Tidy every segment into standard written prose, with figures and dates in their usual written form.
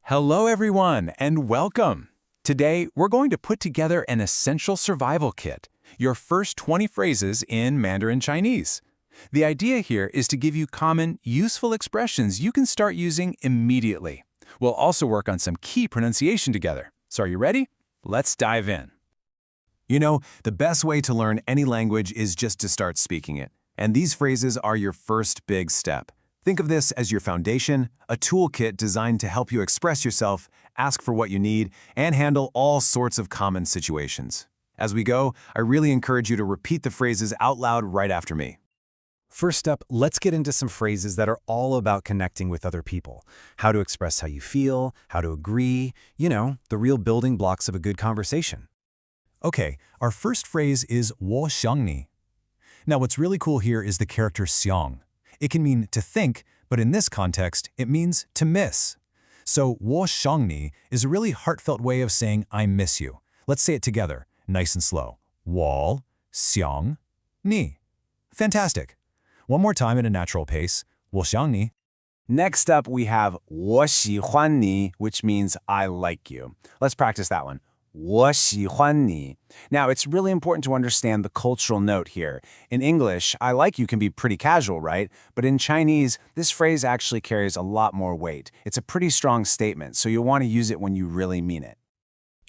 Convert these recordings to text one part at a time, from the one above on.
Hello, everyone, and welcome. Today, we're going to put together an essential survival kit, your first 20 phrases in Mandarin Chinese. The idea here is to give you common, useful expressions you can start using immediately. We'll also work on some key pronunciation together. So are you ready? Let's dive in. You know, the best way to learn any language is just to start speaking it. And these phrases are your first big step. Think of this as your foundation, a toolkit designed to help you express yourself, ask for what you need, and handle all sorts of common situations. As we go, I really encourage you to repeat the phrases out loud right after me. First up, let's get into some phrases that are all about connecting with other people. How to express how you feel, how to agree, the real building blocks of a good conversation. Okay, our first phrase is 我想你. Now, what's really cool here is the character 想. It can mean to think, but in this context, it means to miss. So 我想你 is a really heartfelt way of saying I miss you. Let's say it together, nice and slow. 我想你. Fantastic. One more time at a natural pace. 我想你. Next up, we have 我喜欢你, which means I like you. Let's practice that one. 我喜欢你. Now, it's really important to understand the cultural note here. In English, I like you can be pretty casual, right? But in Chinese, this phrase actually carries a lot more weight. It's a pretty strong statement, so you'll want to use it when you really mean it.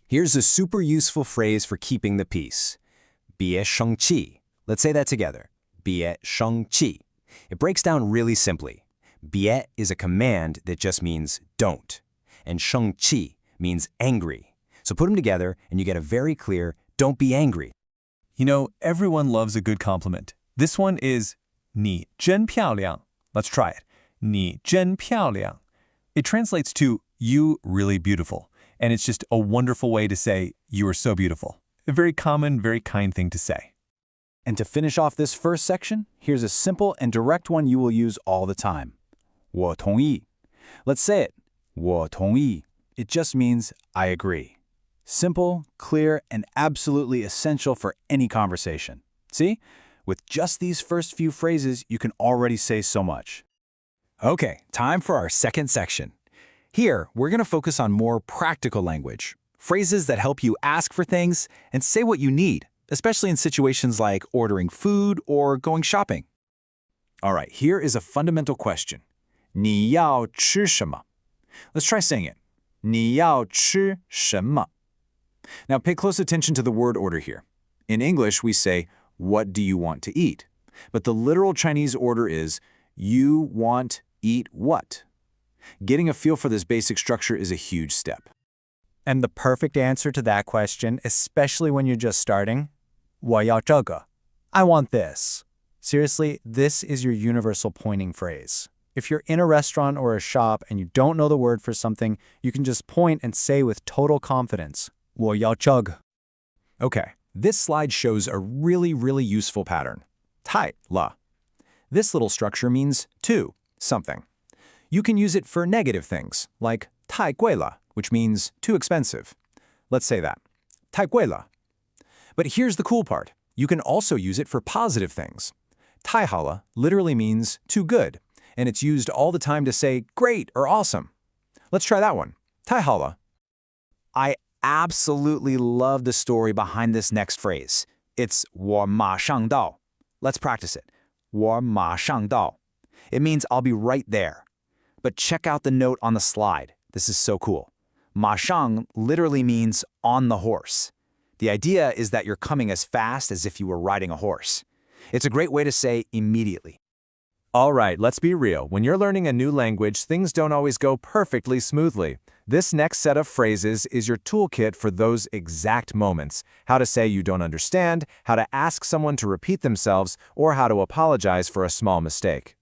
Here's a super useful phrase for keeping the peace. 别生气. Let's say that together. 别生气. It breaks down really simply. 别 is a command that just means don't, and 生气 means angry. So put them together and you get a very clear, don't be angry. You know, everyone loves a good compliment. This one is 你真漂亮. Let's try it. 你真漂亮. It translates to you really beautiful, and it's just a wonderful way to say you are so beautiful. A very common, very kind thing to say. And to finish off this first section, here's a simple and direct one you will use all the time. 我同意. Let's say it. 我同意. It just means I agree. Simple, clear, and absolutely essential for any conversation. See? With just these first few phrases, you can already say so much. Okay, time for our second section. Here, we're going to focus on more practical language, phrases that help you ask for things and say what you need, especially in situations like ordering food or going shopping. All right, here is a fundamental question. 你要吃什么? Let's try saying it. 你要吃什么? Now pay close attention to the word order here. In English, we say, what do you want to eat? But the literal Chinese order is, you want eat what? Getting a feel for this basic structure is a huge step. And the perfect answer to that question, especially when you're just starting, 我要这个. I want this. Seriously, this is your universal pointing phrase. If you're in a restaurant or a shop and you don't know the word for something, you can just point and say with total confidence, 我要这个. Okay, this slide shows a really useful pattern. 太了. This little structure means to something. You can use it for negative things, like 太贵了, which means too expensive. Let's say that. 太贵了. But here's the cool part. You can also use it for positive things. 太好了 literally means too good, and it's used all the time to say great or awesome. Let's try that one. 太好了. I absolutely love the story behind this next phrase. It's 我马上到. Let's practice it. 我马上到. It means I'll be right there. But check out the note on the slide. This is so cool. 马上 literally means on the horse. The idea is that you're coming as fast as if you were riding a horse. It's a great way to say immediately. All right, let's be real. When you're learning a new language, things don't always go perfectly smoothly. This next set of phrases is your toolkit for those exact moments. How to say you don't understand, how to ask someone to repeat themselves, or how to apologize for a small mistake.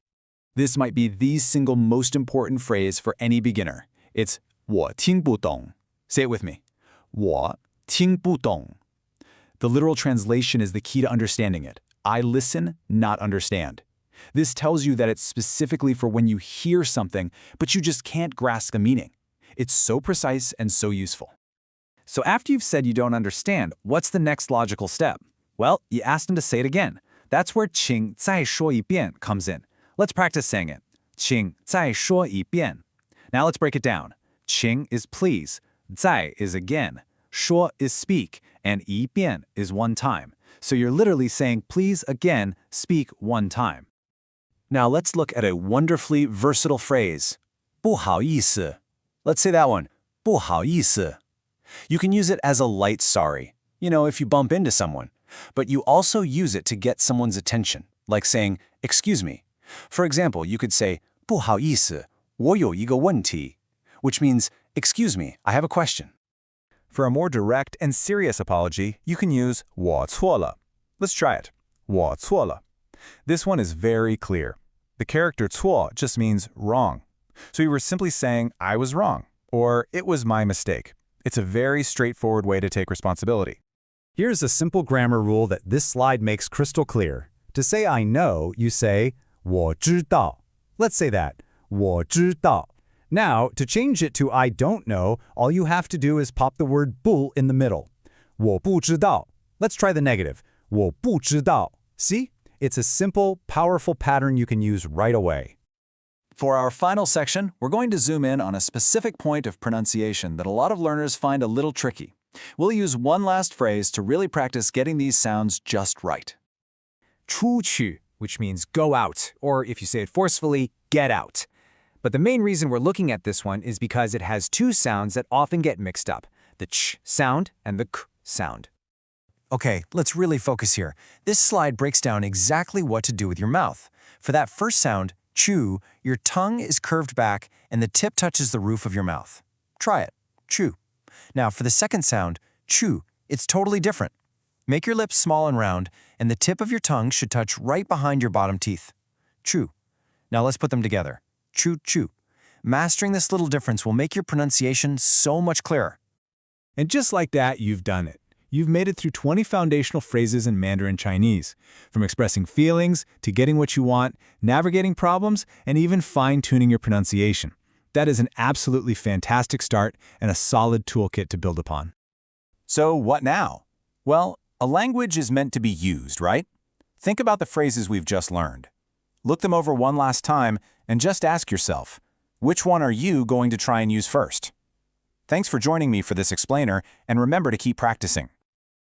This might be the single most important phrase for any beginner. It's 我听不懂. Say it with me. 我听不懂. The literal translation is the key to understanding it. I listen, not understand. This tells you that it's specifically for when you hear something, but you just can't grasp the meaning. It's so precise and so useful. So after you've said you don't understand, what's the next logical step? Well, you asked him to say it again. That's where 请再说一遍 comes in. Let's practice saying it. 请再说一遍. Now let's break it down. Qing is please, 在 is again, 说 is speak, and 一遍 is one time. So you're literally saying please again, speak one time. Now let's look at a wonderfully versatile phrase, 不好意思. Let's say that one, 不好意思. You can use it as a light sorry, if you bump into someone. But you also use it to get someone's attention, like saying, excuse me. For example, you could say, 不好意思，我有一个问题, which means, excuse me, I have a question. For a more direct and serious apology, you can use 我错了. Let's try it. 我错了. This one is very clear. The character 错 just means wrong. So you were simply saying, I was wrong, or it was my mistake. It's a very straightforward way to take responsibility. Here's a simple grammar rule that this slide makes crystal clear. To say I know, you say 我知道. Let's say that. 我知道. Now, to change it to I don't know, all you have to do is pop the word 不 in the middle. 我不知道. Let's try the negative. 我不知道. See? It's a simple, powerful pattern you can use right away. For our final section, we're going to zoom in on a specific point of pronunciation that a lot of learners find a little tricky. We'll use one last phrase to really practice getting these sounds just right. 出去, which means go out, or if you say it forcefully, get out. But the main reason we're looking at this one is because it has two sounds that often get mixed up, the ch sound and the k sound. Okay, let's really focus here. This slide breaks down exactly what to do with your mouth. For that first sound, chew, your tongue is curved back and the tip touches the roof of your mouth. Try it. Chew. Now, for the second sound, chew, it's totally different. Make your lips small and round, and the tip of your tongue should touch right behind your bottom teeth. Chew. Now let's put them together. Chew, chew. Mastering this little difference will make your pronunciation so much clearer. And just like that, you've done it. You've made it through 20 foundational phrases in Mandarin Chinese, from expressing feelings to getting what you want, navigating problems, and even fine-tuning your pronunciation. That is an absolutely fantastic start and a solid toolkit to build upon. So what now? Well, a language is meant to be used, right? Think about the phrases we've just learned. Look them over one last time and just ask yourself, which one are you going to try and use first? Thanks for joining me for this explainer, and remember to keep practicing.